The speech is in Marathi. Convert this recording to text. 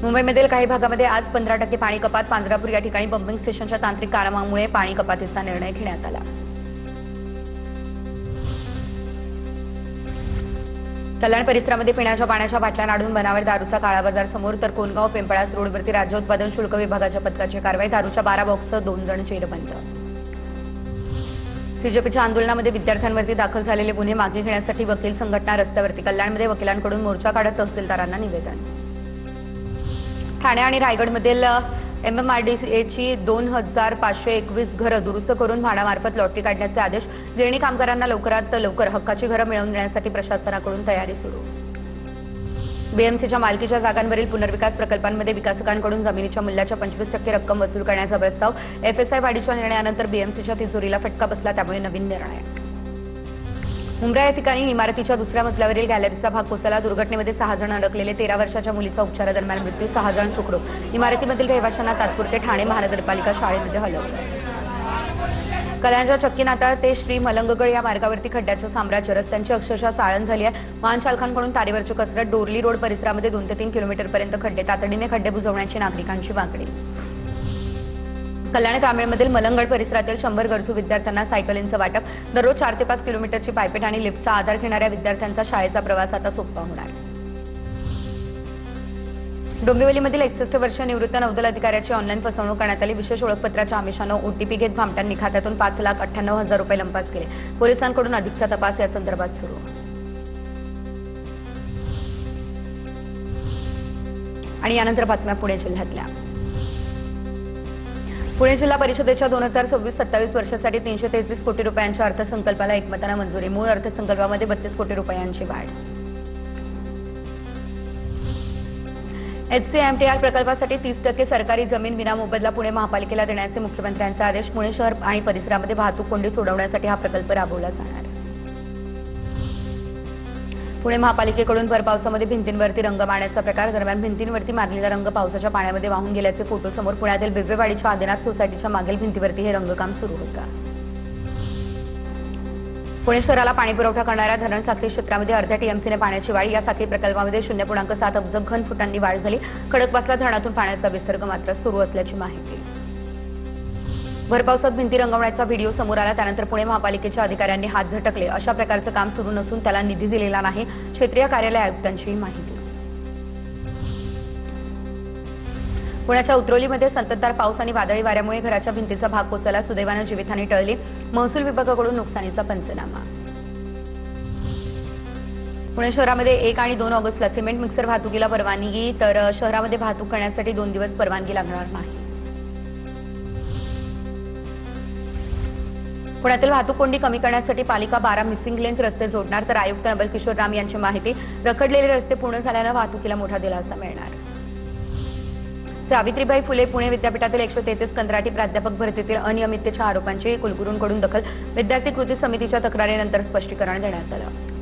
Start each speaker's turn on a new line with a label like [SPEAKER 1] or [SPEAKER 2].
[SPEAKER 1] मुंबईमधील काही भागामध्ये आज 15% पाणी कपात. पांजरापूर या ठिकाणी पंपिंग स्टेशनच्या तांत्रिक कारणामुळे पाणी कपातीचा निर्णय घेण्यात आला. कल्याण परिसरामध्ये पिण्याच्या पाण्याच्या बाटल्या आढळून बनावट दारूचा काळा बाजार समोर. तर कोनगाव पिंपळास रोडवरती राज्य उत्पादन शुल्क विभागाच्या पथकाची कारवाई. दारूच्या 12 बॉक्ससह 2 जण जेरबंद. सीजेपीच्या आंदोलनामध्ये विद्यार्थ्यांवरती दाखल झालेले गुन्हे मागे घेण्यासाठी वकील संघटना रस्त्यावरती. कल्याणमध्ये वकिलांकडून मोर्चा काढत तहसीलदारांना निवेदन. ठाणे आणि रायगडमधील MMRDAची 2521 घरं दुरुस्त करून म्हाडामार्फत लॉटरी काढण्याचे आदेश. गिरणी कामगारांना लवकरात लवकर हक्काची घरं मिळवून देण्यासाठी प्रशासनाकडून तयारी सुरू. BMCच्या मालकीच्या जागांवरील पुनर्विकास प्रकल्पांमध्ये विकासकांकडून जमिनीच्या मूल्याच्या 25% रक्कम वसूल करण्याचा प्रस्ताव. FSI वाढीच्या निर्णयानंतर BMCच्या तिजोरीला फटका बसला, त्यामुळे नवीन निर्णय. मुंब्रा या ठिकाणी इमारतीच्या दुसऱ्या मजल्यावरील गॅलरीचा भाग कोसळला. दुर्घटनेमध्ये 6 जण अडकलेले. 13 वर्षाच्या मुलीचा उपचारादरम्यान मृत्यू. 6 जण सुखरूप. इमारतीमधील रहिवाशांना तात्पुरते ठाणे महानगरपालिका शाळेमध्ये हलवलं. कल्याणच्या चक्कीनाका ते श्री मलंगगड या मार्गावरती खड्ड्याचं साम्राज्य. रस्त्यांची अक्षरशः चाळण झाली आहे. वाहन चालकांकडून तारेवरची कसरत. डोरली रोड परिसरामध्ये 2 ते 3 किलोमीटरपर्यंत खड्डे. तातडीने खड्डे बुजवण्याची नागरिकांची मागणी. कल्याण ग्रामीणमधील मलंगगड परिसरातील 100 गरजू विद्यार्थ्यांना सायकलींचं वाटप. दररोज 4 ते 5 किलोमीटरची पायपीट आणि लिफ्टचा आधार घेणाऱ्या विद्यार्थ्यांचा शाळेचा प्रवास आता सोपा होणार. डोंबिवलीमधील 61 वर्षीय निवृत्त नौदल अधिकाऱ्याची ऑनलाईन फसवणूक करण्यात आली. विशेष ओळखपत्राच्या आमिषानं OTP घेत भामट्यांनी खात्यातून 5,98,000 रुपये लंपास केले. पोलिसांकडून अधिकचा तपास या संदर्भात सुरू. आणि यानंतर बातम्या पुणे जिल्ह्यातल्या. पुणे जिल्हा परिषदेच्या 2026-27 वर्षासाठी 333 कोटी रुपयांच्या अर्थसंकल्पाला एकमतानं मंजुरी. मूळ अर्थसंकल्पामध्ये 32 कोटी रुपयांची वाढ. HCMTR प्रकल्पासाठी 30% सरकारी जमीन विनामोबदला पुणे महापालिकेला देण्याचे मुख्यमंत्र्यांचे आदेश. पुणे शहर आणि परिसरामध्ये वाहतूक कोंडी सोडवण्यासाठी हा प्रकल्प राबवला जाणार. पुणे महापालिकेकडून भर पावसामध्ये भिंतींवरती रंग मारण्याचा प्रकार. दरम्यान भिंतींवरती मारलेला रंग पावसाच्या पाण्यामध्ये वाहून गेल्याचे फोटो समोर. पुण्यातील बिबवेवाडीच्या आदिनाथ सोसायटीच्या मागील भिंतीवरती हे रंगकाम सुरू होतं. पुणे शहराला पाणीपुरवठा करणाऱ्या धरण साखळी क्षेत्रामध्ये अर्ध्या TMCने पाण्याची वाढ. या साखळी प्रकल्पामध्ये 0.7 अब्ज घनफुटांनी वाढ झाली. खडकवासला धरणातून पाण्याचा विसर्ग मात्र सुरू असल्याची माहिती. भरपावसात भिंती रंगवण्याचा व्हिडिओ समोर आला. त्यानंतर पुणे महापालिकेच्या अधिकाऱ्यांनी हात झटकले. अशा प्रकारचं काम सुरू नसून त्याला निधी दिलेला नाही. क्षेत्रीय कार्यालय आयुक्तांची माहिती. पुण्याच्या उतरोलीमध्ये संततधार पाऊस आणि वादळी वाऱ्यामुळे घराच्या भिंतीचा भाग कोसळला. सुदैवानं जीवितहानी टळली. महसूल विभागाकडून नुकसानीचा पंचनामा. पुणे शहरामध्ये 1 आणि 2 ऑगस्टला सिमेंट मिक्सर वाहतुकीला परवानगी. तर शहरामध्ये वाहतूक करण्यासाठी 2 दिवस परवानगी लागणार नाही. पुण्यातील वाहतूक कोंडी कमी करण्यासाठी पालिका 12 मिसिंग लिंक रस्ते जोडणार. तर आयुक्त नवल किशोर राम यांची माहिती. रखडलेले रस्ते पूर्ण झाल्यानं वाहतुकीला मोठा दिलासा मिळणार. सावित्रीबाई फुले पुणे विद्यापीठातील 133 कंत्राटी प्राध्यापक भरतीतील अनियमिततेच्या आरोपांची कुलगुरूंकडून दखल. विद्यार्थी कृती समितीच्या तक्रारीनंतर स्पष्टीकरण देण्यात आलं.